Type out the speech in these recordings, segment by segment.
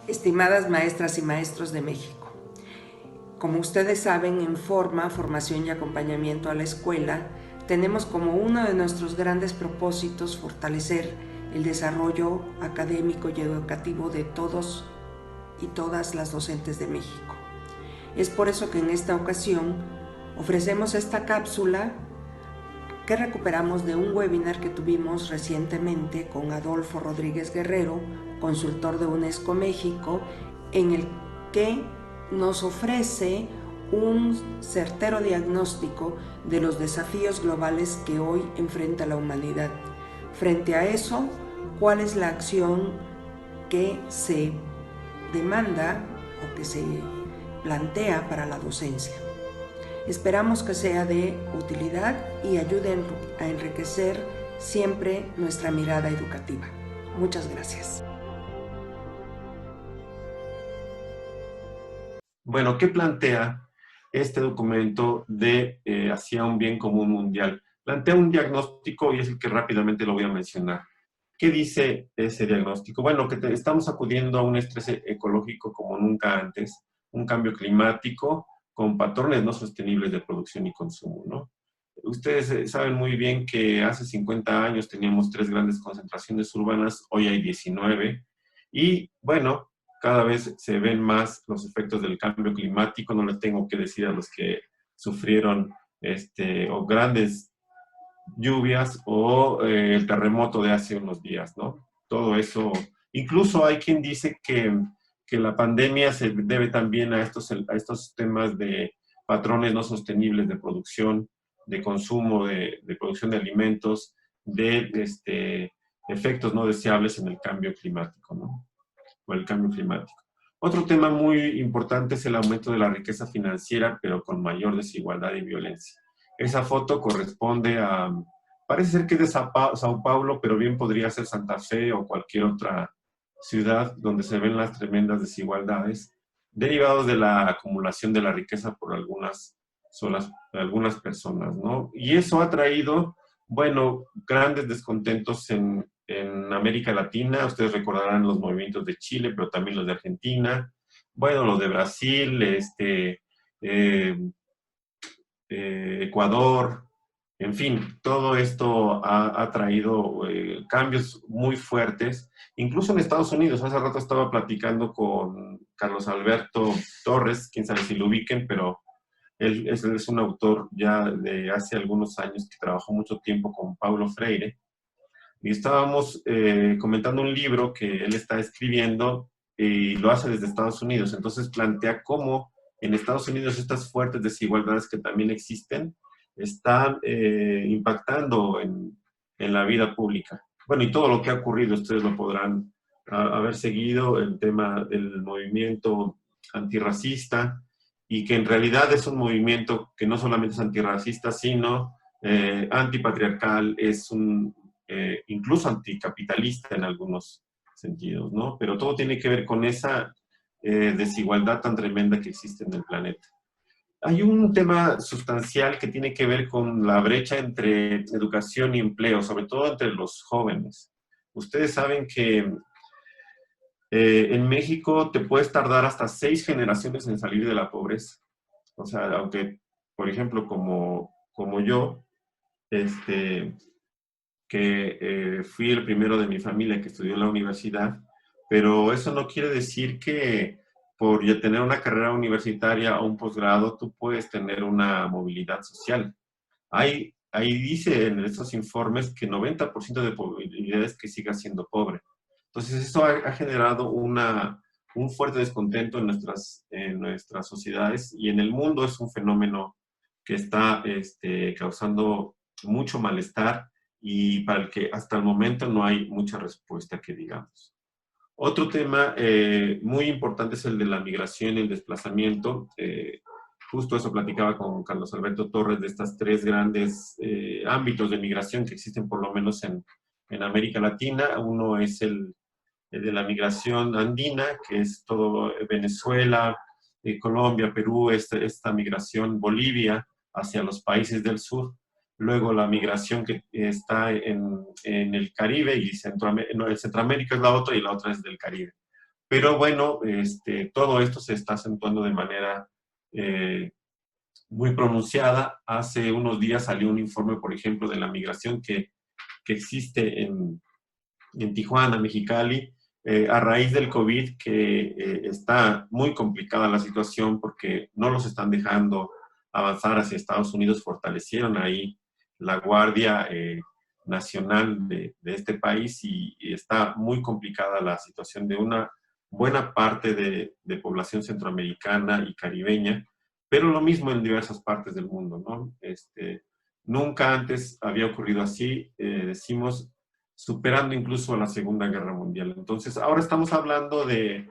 Estimadas maestras y maestros de México, como ustedes saben, en Formación y Acompañamiento a la Escuela, tenemos como uno de nuestros grandes propósitos fortalecer el desarrollo académico y educativo de todos y todas las docentes de México. Es por eso que en esta ocasión ofrecemos esta cápsula que recuperamos de un webinar que tuvimos recientemente con Adolfo Rodríguez Guerrero, consultor de UNESCO México, en el que nos ofrece un certero diagnóstico de los desafíos globales que hoy enfrenta la humanidad. Frente a eso, ¿cuál es la acción que se demanda o que se plantea para la docencia? Esperamos que sea de utilidad y ayude a enriquecer siempre nuestra mirada educativa. Muchas gracias. Bueno, ¿qué plantea este documento de hacia un bien común mundial? Plantea un diagnóstico y es el que rápidamente lo voy a mencionar. ¿Qué dice ese diagnóstico? Bueno, que estamos acudiendo a un estrés ecológico como nunca antes, un cambio climático con patrones no sostenibles de producción y consumo, ¿no? Ustedes saben muy bien que hace 50 años teníamos 3 grandes concentraciones urbanas, hoy hay 19, y bueno, cada vez se ven más los efectos del cambio climático. No les tengo que decir a los que sufrieron o grandes lluvias o el terremoto de hace unos días, ¿no? Todo eso. Incluso hay quien dice que la pandemia se debe también a estos temas de patrones no sostenibles de producción, de consumo, de producción de alimentos, de efectos no deseables en el cambio climático, ¿no? O el cambio climático. Otro tema muy importante es el aumento de la riqueza financiera, pero con mayor desigualdad y violencia. Esa foto corresponde a, parece ser que es de Sao Paulo, pero bien podría ser Santa Fe o cualquier otra ciudad donde se ven las tremendas desigualdades derivados de la acumulación de la riqueza por algunas personas, ¿no? Y eso ha traído, bueno, grandes descontentos en América Latina. Ustedes recordarán los movimientos de Chile, pero también los de Argentina, bueno, los de Brasil, eh, Ecuador, en fin, todo esto ha traído cambios muy fuertes, incluso en Estados Unidos. Hace rato estaba platicando con Carlos Alberto Torres, quién sabe si lo ubiquen, pero él es un autor ya de hace algunos años que trabajó mucho tiempo con Paulo Freire, y estábamos comentando un libro que él está escribiendo y lo hace desde Estados Unidos. Entonces plantea cómo en Estados Unidos estas fuertes desigualdades que también existen están impactando en la vida pública. Bueno, y todo lo que ha ocurrido, ustedes lo podrán haber seguido, el tema del movimiento antirracista, y que en realidad es un movimiento que no solamente es antirracista, sino antipatriarcal, es incluso anticapitalista en algunos sentidos, ¿no? Pero todo tiene que ver con esa desigualdad tan tremenda que existe en el planeta. Hay un tema sustancial que tiene que ver con la brecha entre educación y empleo, sobre todo entre los jóvenes. Ustedes saben que en México te puedes tardar hasta 6 generaciones en salir de la pobreza. O sea, aunque, por ejemplo, como yo, este, que fui el primero de mi familia que estudió en la universidad, pero eso no quiere decir que por ya tener una carrera universitaria o un posgrado tú puedes tener una movilidad social. Ahí dice en estos informes que 90% de probabilidades que siga siendo pobre. Entonces eso ha generado un fuerte descontento en nuestras sociedades, y en el mundo es un fenómeno que está causando mucho malestar y para el que hasta el momento no hay mucha respuesta que digamos. Otro tema muy importante es el de la migración y el desplazamiento. Justo eso platicaba con Carlos Alberto Torres, de estas 3 grandes ámbitos de migración que existen por lo menos en América Latina. Uno es el de la migración andina, que es todo Venezuela, Colombia, Perú, esta migración, Bolivia, hacia los países del sur. Luego la migración que está en el Caribe y Centroamérica, no, Centroamérica es la otra y la otra es del Caribe. Pero bueno, todo esto se está acentuando de manera muy pronunciada. Hace unos días salió un informe, por ejemplo, de la migración que existe en Tijuana, Mexicali, a raíz del COVID, que está muy complicada la situación porque no los están dejando avanzar hacia Estados Unidos, fortalecieron ahí la Guardia Nacional de este país y está muy complicada la situación de una buena parte de población centroamericana y caribeña, pero lo mismo en diversas partes del mundo, ¿no? Nunca antes había ocurrido así, decimos, superando incluso a la Segunda Guerra Mundial. Entonces, ahora estamos hablando de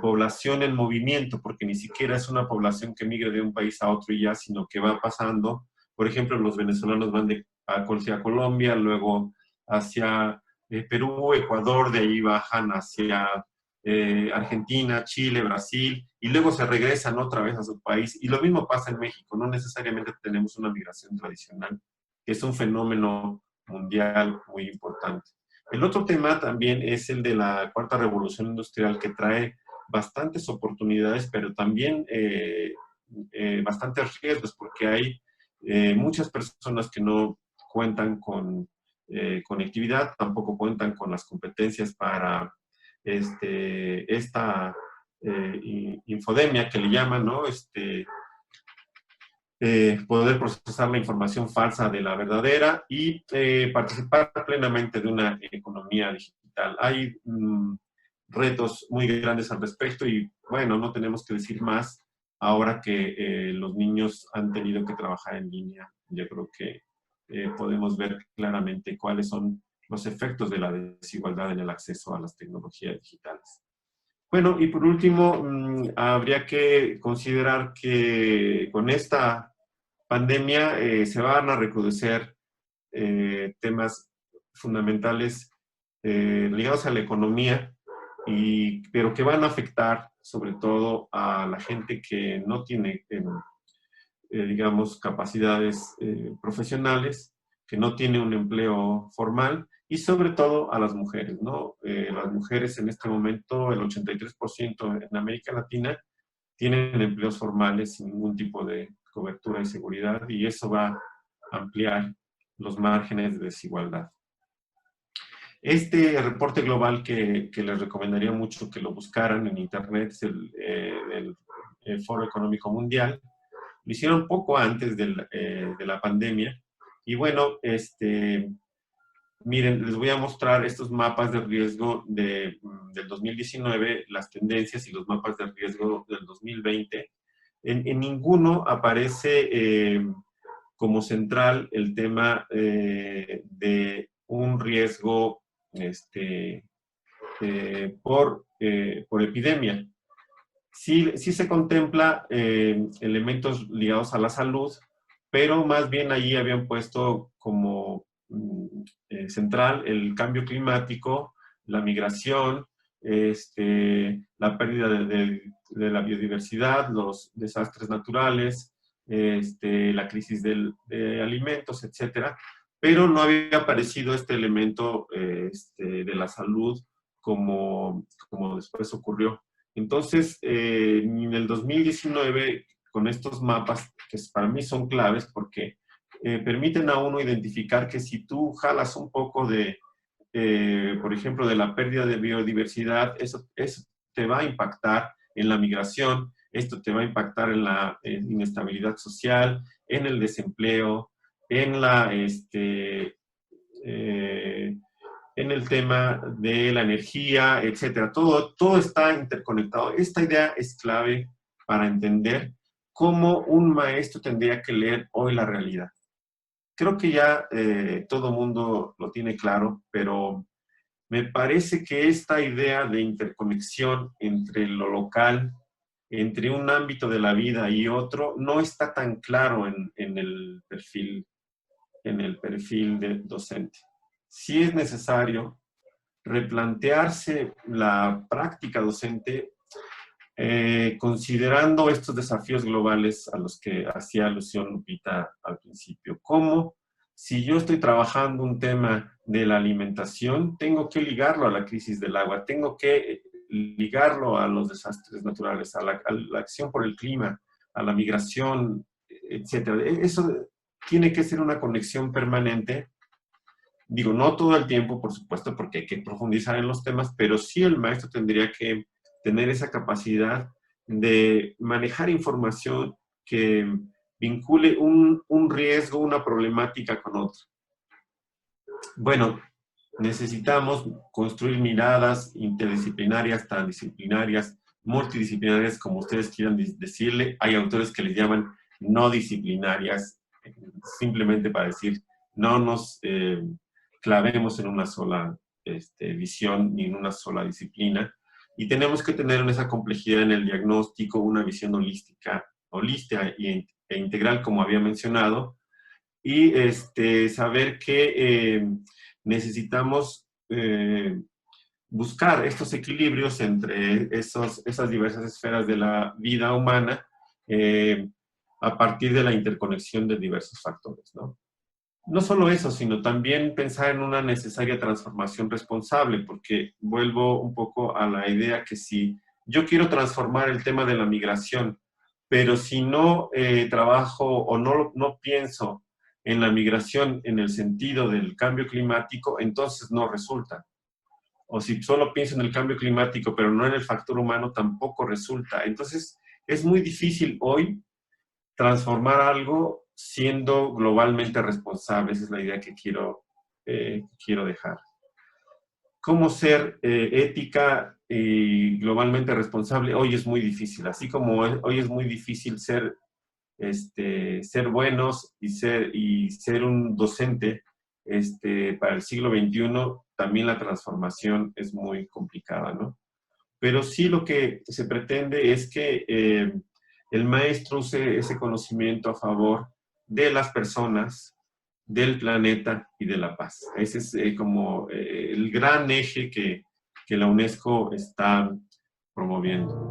población en movimiento, porque ni siquiera es una población que migre de un país a otro y ya, sino que va pasando. Por ejemplo, los venezolanos van hacia Colombia, luego hacia Perú, Ecuador, de ahí bajan hacia Argentina, Chile, Brasil, y luego se regresan otra vez a su país. Y lo mismo pasa en México, no necesariamente tenemos una migración tradicional, que es un fenómeno mundial muy importante. El otro tema también es el de la cuarta revolución industrial, que trae bastantes oportunidades, pero también bastantes riesgos, porque hay muchas personas que no cuentan con conectividad, tampoco cuentan con las competencias para esta infodemia que le llaman, ¿no? Poder procesar la información falsa de la verdadera y participar plenamente de una economía digital. Hay retos muy grandes al respecto y bueno, no tenemos que decir más ahora que los niños han tenido que trabajar en línea. Yo creo que podemos ver claramente cuáles son los efectos de la desigualdad en el acceso a las tecnologías digitales. Bueno, y por último, habría que considerar que con esta pandemia se van a recrudecer temas fundamentales ligados a la economía, pero que van a afectar sobre todo a la gente que no tiene, digamos, capacidades profesionales, que no tiene un empleo formal y sobre todo a las mujeres, ¿no? Las mujeres en este momento, el 83% en América Latina, tienen empleos formales sin ningún tipo de cobertura y seguridad y eso va a ampliar los márgenes de desigualdad. Este reporte global que les recomendaría mucho que lo buscaran en internet es el Foro Económico Mundial. Lo hicieron poco antes de la pandemia y bueno, miren, les voy a mostrar estos mapas de riesgo del 2019, las tendencias y los mapas de riesgo del 2020. En ninguno aparece como central el tema de un riesgo por epidemia. Sí, sí se contempla elementos ligados a la salud, pero más bien allí habían puesto como central el cambio climático, la migración, la pérdida de la biodiversidad, los desastres naturales, la crisis de alimentos, etcétera, pero no había aparecido este elemento de la salud como después ocurrió. Entonces, en el 2019, con estos mapas, que para mí son claves porque permiten a uno identificar que si tú jalas un poco por ejemplo, de la pérdida de biodiversidad, eso te va a impactar en la migración, esto te va a impactar en la inestabilidad social, en el desempleo, en en el tema de la energía, etcétera. Todo está interconectado. Esta idea es clave para entender cómo un maestro tendría que leer hoy la realidad. Creo que ya todo mundo lo tiene claro, pero me parece que esta idea de interconexión entre lo local, entre un ámbito de la vida y otro, no está tan claro en el perfil del docente. Sí es necesario replantearse la práctica docente considerando estos desafíos globales a los que hacía alusión Lupita al principio. ¿Cómo? Si yo estoy trabajando un tema de la alimentación, tengo que ligarlo a la crisis del agua, tengo que ligarlo a los desastres naturales, a la acción por el clima, a la migración, etcétera. Eso tiene que ser una conexión permanente. Digo, no todo el tiempo, por supuesto, porque hay que profundizar en los temas, pero sí el maestro tendría que tener esa capacidad de manejar información que vincule un riesgo, una problemática con otra. Bueno, necesitamos construir miradas interdisciplinarias, transdisciplinarias, multidisciplinarias, como ustedes quieran decirle. Hay autores que les llaman no disciplinarias, simplemente para decir, no nos clavemos en una sola visión ni en una sola disciplina. Y tenemos que tener esa complejidad en el diagnóstico, una visión holística e integral, como había mencionado, y saber que necesitamos buscar estos equilibrios entre esas diversas esferas de la vida humana a partir de la interconexión de diversos factores, ¿no? No solo eso, sino también pensar en una necesaria transformación responsable, porque vuelvo un poco a la idea que si yo quiero transformar el tema de la migración, pero si no trabajo o no pienso en la migración en el sentido del cambio climático, entonces no resulta. O si solo pienso en el cambio climático, pero no en el factor humano, tampoco resulta. Entonces, es muy difícil hoy transformar algo siendo globalmente responsable. Esa es la idea que quiero dejar. ¿Cómo ser ética y globalmente responsable? Hoy es muy difícil. Así como hoy es muy difícil ser buenos y ser un docente para el siglo XXI, también la transformación es muy complicada, ¿no? Pero sí lo que se pretende es que el maestro use ese conocimiento a favor de las personas, del planeta y de la paz. Ese es como el gran eje que la UNESCO está promoviendo.